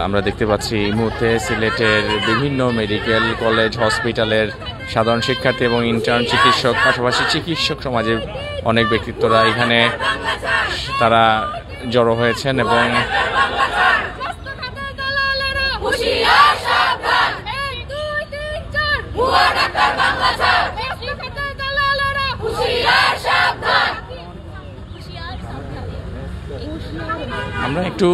আমরা দেখতে পাচ্ছি এই মুহূর্তে সিলেটের বিভিন্ন মেডিকেল কলেজ হসপিটালের সাধারণ শিক্ষার্থী এবং ইন্টার্ন চিকিৎসক পাশাপাশি চিকিৎসক সমাজের অনেক ব্যক্তিত্বরা এখানে তারা জড়ো হয়েছেন এবং আমরা একটু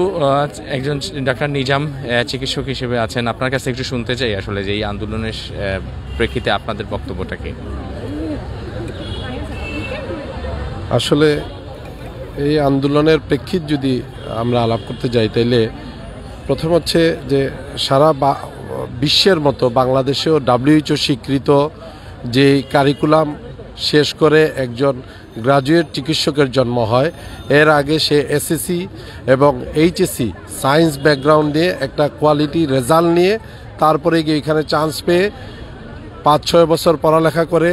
একজন ডাক্তার নিজাম চিকিৎসক হিসেবে আছেন, আপনার কাছে একটু শুনতে চাই আসলে যে এই আন্দোলনের প্রেক্ষিতে আপনাদের বক্তব্যটা কি? আসলে এই আন্দোলনের প্রেক্ষিত যদি আমরা আলাপ করতে যাই তাইলে প্রথম হচ্ছে যে সারা বিশ্বের মতো বাংলাদেশেও WHO স্বীকৃত যে কারিকুলাম শেষ করে একজন গ্রাজুয়েট চিকিৎসকের জন্ম হয়, এর আগে সে SSC এবং HSC সায়েন্স ব্যাকগ্রাউন্ড দিয়ে একটা কোয়ালিটি রেজাল্ট নিয়ে তারপরে গিয়ে এখানে চান্স পেয়ে 5-6 বছর পড়ালেখা করে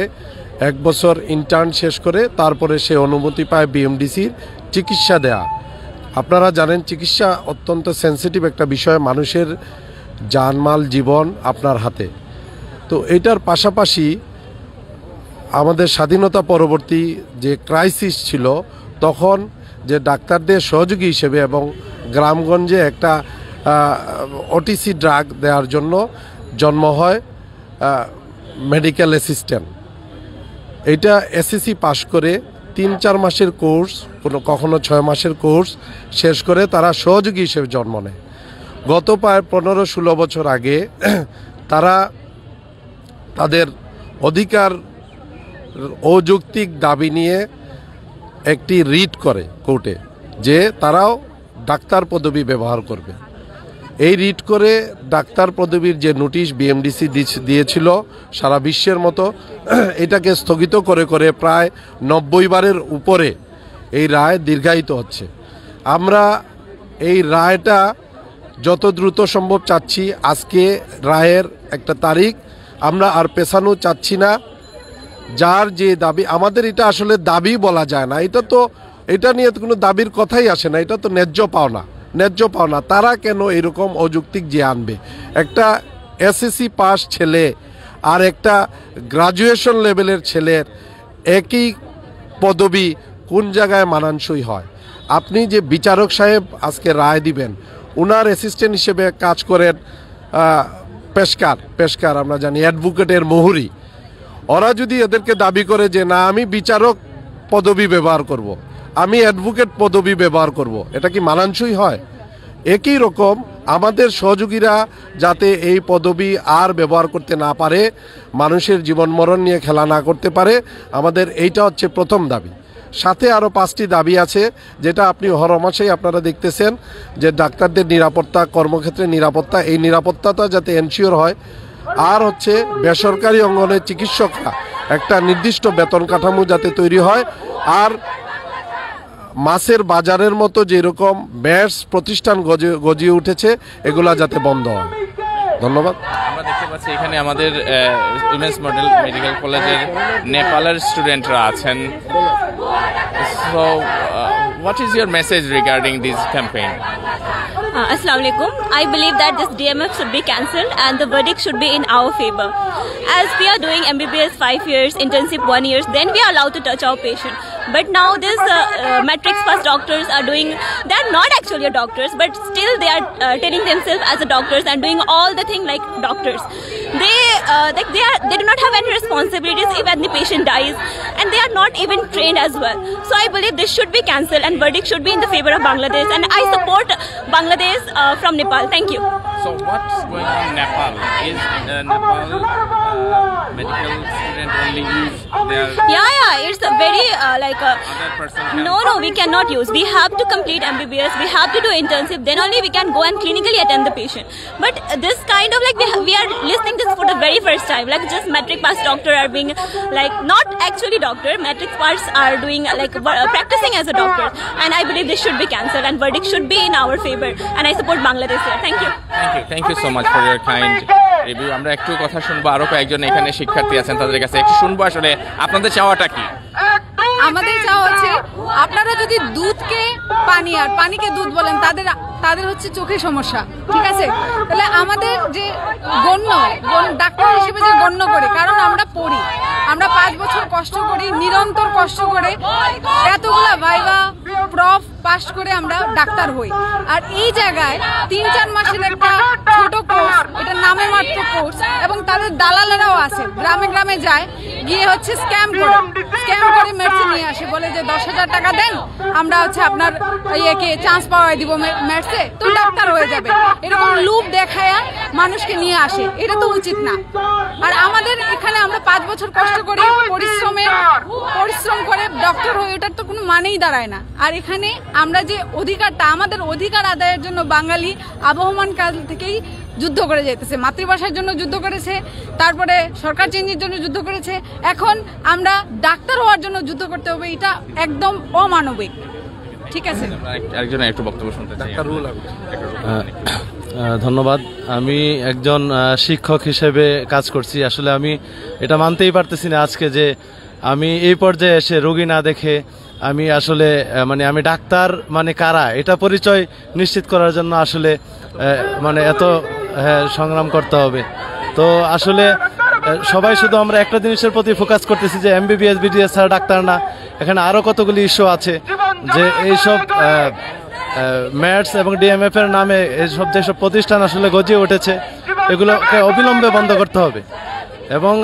1 বছর ইন্টার্ন শেষ করে তারপরে সে অনুমতি পায় BMDCর চিকিৎসা দেয়া। আপনারা জানেন চিকিৎসা অত্যন্ত সেন্সিটিভ একটা বিষয়, মানুষের জানমাল জীবন আপনার হাতে। তো এটার পাশাপাশি আমাদের স্বাধীনতা পরবর্তী যে ক্রাইসিস ছিল তখন যে ডাক্তারদের সহযোগী হিসেবে এবং গ্রামগঞ্জে একটা OTC ড্রাগ দেওয়ার জন্য জন্ম হয় মেডিকেল অ্যাসিস্ট্যান্ট। এটা SSC পাশ করে 3-4 মাসের কোর্স, কখনো 6 মাসের কোর্স শেষ করে তারা সহযোগী হিসেবে জন্ম নেয়। গত প্রায় 15-16 বছর আগে তারা তাদের অধিকার অযৌক্তিক দাবি নিয়ে একটি রিট করে কোর্টে যে তারাও ডাক্তার পদবি ব্যবহার করবে। এই রিট করে ডাক্তার পদবির যে নোটিশ BMDC দিয়েছিল সারা বিশ্বের মতো, এটাকে স্থগিত করে করে প্রায় 90 বারের উপরে এই রায় দীর্ঘায়িত হচ্ছে। আমরা এই রায়টা যত দ্রুত সম্ভব চাচ্ছি, আজকে রায়ের একটা তারিখ, আমরা আর পেছানো চাচ্ছি না। যার যে দাবি, আমাদের এটা আসলে দাবি বলা যায় না, এটা নিয়ে কোনো দাবির কথাই আসে না, এটা তো ন্যায্য পাওনা। তারা কেন এরকম অযৌক্তিক যে আনবে? একটা SSC পাস ছেলে আর একটা গ্রাজুয়েশন লেভেলের ছেলের একই পদবি কোন জায়গায় মানানসই হয়? আপনি যে বিচারক সাহেব আজকে রায় দিবেন, উনার অ্যাসিস্ট্যান্ট হিসেবে কাজ করেন পেশকার আমরা জানি অ্যাডভোকেটের মুহুরি। ওরা যদি এদেরকে দাবি করে যে না আমি বিচারক পদবি ব্যবহার করব, আমি অ্যাডভোকেট পদবি ব্যবহার করব, এটা কি মানানসই হয়? একই রকম আমাদের সহযোগীরা যাতে এই পদবি আর ব্যবহার করতে না পারে, মানুষের জীবন মরণ নিয়ে খেলা না করতে পারে, আমাদের এইটা হচ্ছে প্রথম দাবি। সাথে আরও 5টি দাবি আছে যেটা আপনি হরমাসেই আপনারা দেখতেছেন যে ডাক্তারদের নিরাপত্তা, কর্মক্ষেত্রে নিরাপত্তা, এই নিরাপত্তাটা যাতে এনশিওর হয়। আর হচ্ছে বেসরকারি অঙ্গনের চিকিৎসকরা একটা নির্দিষ্ট বেতন কাঠামো যাতে তৈরি হয়, আর মাছের বাজারের মতো যেরকম ব্যাস প্রতিষ্ঠান গজিয়ে উঠেছে এগুলা যাতে বন্ধ হয়। ধন্যবাদ। আমরা দেখতে পাচ্ছি এখানে আমাদের উইমেন্স মডেল মেডিকেল কলেজের নেপালের স্টুডেন্টরা আছেন। So, what is your message regarding this campaign? Assalamu alaikum. I believe that this DMF should be cancelled and the verdict should be in our favor. As we are doing MBBS 5 years, internship 1 year, then we are allowed to touch our patient. But now this matrix pass doctors are doing, they are not actually doctors, but still they are telling themselves as a doctors and doing all the thing like doctors. They do not have any responsibilities if the patient dies, and they are not even trained as well. So I believe this should be cancelled and verdict should be in the favor of Bangladesh, and I support Bangladesh from Nepal. Thank you. So what's going on in Nepal? Is Nepal medical student only use their... Yeah, it's a very no, we cannot use. We have to complete MBBS, we have to do internship, then only we can go and clinically attend the patient. But this kind of we are listening this for the very first time, like just matric pass doctor are being not actually doctor, matric pass are doing practicing as a doctor, and I believe this should be cancelled and verdict should be in our favor, and I support Bangladesh here. Thank you. Thank you so much for your kind review. আমরা একটু কথা শুনবো, আরো কয়েকজন এখানে শিক্ষার্থী আছেন, তাদের কাছে একটু শুনবো আসলে আপনাদের চাওয়াটা কি। আমাদের চাওয়া হচ্ছে আপনারা যদি দুধকে পানি আর পানিকে দুধ বলেন, তাদের হচ্ছে চোখের সমস্যা, ঠিক আছে? তাহলে আমাদের যে ডাক্তার হিসেবে যে গণ্য করে, কারণ আমরা পড়ি, আমরা 5 বছর কষ্ট করি, নিরন্তর কষ্ট করে এতগুলা ভাইভা প্রফ পাস করে আমরা ডাক্তার হই। আর এই জায়গায় 3-4 মাসের একটা ছোট কোর্স, এটা নামে মাত্র কোর্স, এবং তাদের দালালেরাও আছে, গ্রামে গ্রামে যায়, গিয়ে হচ্ছে স্ক্যাম করে মেডিসিন নিয়ে আসে, বলে যে 10,000 টাকা দেন, আমরা হচ্ছে আপনার ইয়েকে চান্স পাওয়াই দিব মেডিসে, তো ডাক্তার হয়ে যাবে। এরকম লুপ দেখায়া মানুষকে নিয়ে আসে, এটা তো উচিত না। আর আমাদের এখানে আমরা 5 বছর কষ্ট করে পরিশ্রম করে ডক্টর হয়ে, এটার তো কোনো মানেই দাঁড়ায় না। আর এখানে আমরা যে অধিকারটা, আমাদের অধিকার আদায়ের জন্য বাঙালি আবহমান কাল থেকেই যুদ্ধ করে যেতেছে, মাতৃভাষার জন্য যুদ্ধ করেছে, তারপরে সরকার চেঞ্জের জন্য যুদ্ধ করেছে, এখন আমরা ডাক্তার হওয়ার জন্য যুদ্ধ করতে হবে, এটা একদম অমানবিক। ঠিক আছে, একজন একটু বক্তব্য শুনতে চাই। ধন্যবাদ। আমি একজন শিক্ষক হিসেবে কাজ করছি। আসলে আমি এটা মানতেই পারতেছি না আজকে যে আমি এই পর্যায়ে এসে রোগী না দেখে আমি আসলে আমি ডাক্তার কারা এটা পরিচয় নিশ্চিত করার জন্য আসলে এত সংগ্রাম করতে হবে। তো আসলে সবাই শুধু আমরা একটা জিনিসের প্রতি ফোকাস করতেছি যে এমবিবিএস বিডিএস ছাড়া ডাক্তার না, এখানে আরো কতগুলি ইস্যু আছে যে এইসব ম্যাটস এবং ডিএমএফ এর নামে যেসব প্রতিষ্ঠান আসলে গজিয়ে উঠেছে এগুলোকে অবিলম্বে বন্ধ করতে হবে। এবং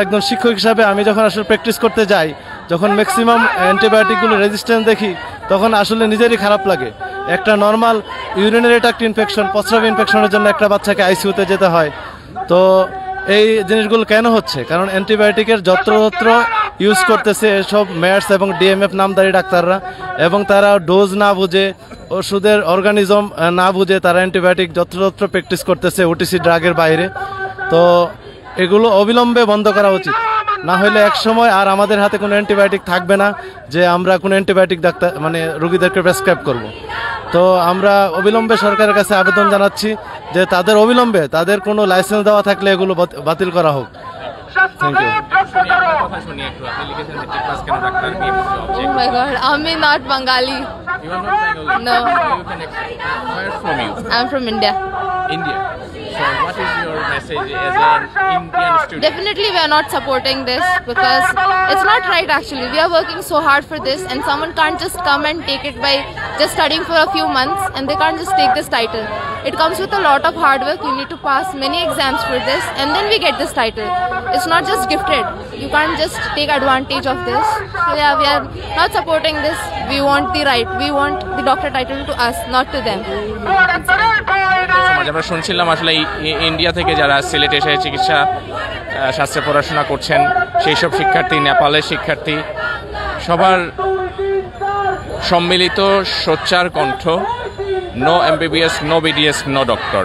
একজন শিক্ষক হিসাবে আমি যখন আসলে প্র্যাকটিস করতে যাই, যখন ম্যাক্সিমাম অ্যান্টিবায়োটিকগুলো রেজিস্ট্যান্স দেখি, তখন আসলে নিজেরই খারাপ লাগে। একটা নর্মাল ইউরিনারি ট্র্যাক্ট ইনফেকশন, প্রস্রাব ইনফেকশনের জন্য একটা বাচ্চাকে আইসিইউতে যেতে হয়। তো এই জিনিসগুলো কেন হচ্ছে? কারণ অ্যান্টিবায়োটিকের যত্রতত্র ইউজ করতেছে এসব ম্যাটস এবং ডিএমএফ নামদারি ডাক্তাররা, এবং তারা ডোজ না বুঝে, ওষুধের অর্গানিজম না বুঝে তারা অ্যান্টিবায়োটিক যত্রতত্র প্র্যাকটিস করতেছে ওটিসি ড্রাগের বাইরে। তো এগুলো অবিলম্বে বন্ধ করা উচিত, না হলে এক সময় আর আমাদের হাতে কোনো অ্যান্টিবায়োটিক থাকবে না যে আমরা কোনো অ্যান্টিবায়োটিক ডাক্তার রোগীদেরকে প্রেসক্রাইব করব। তো আমরা অবিলম্বে সরকারের কাছে আবেদন জানাচ্ছি যে অবিলম্বে তাদের কোনো লাইসেন্স দেওয়া থাকলে এগুলো বাতিল করা হোক। Thank you. Oh my God, I'm not Bengali. You are not Bengali? No. You can where from you? I'm from India. India. So what is your message as an Indian student? Definitely we are not supporting this because it's not right actually. We are working so hard for this and someone can't just come and take it by just studying for a few months and they can't just take this title. It comes with a lot of hard work. You need to pass many exams for this and then we get this title. It's not just gifted. You can't just take advantage of this. So yeah, we are not supporting this. We want the right. We want the doctor title to us, not to them. আমরা শুনছিলাম আসলে India থেকে যারা সিলেটে এসে চিকিৎসা শাস্ত্রে পড়াশোনা করছেন, সেই সব শিক্ষার্থী, নেপালের শিক্ষার্থী, সবার সম্মিলিত সোচ্চার কণ্ঠ, no MBBS, no BDS, no doctor.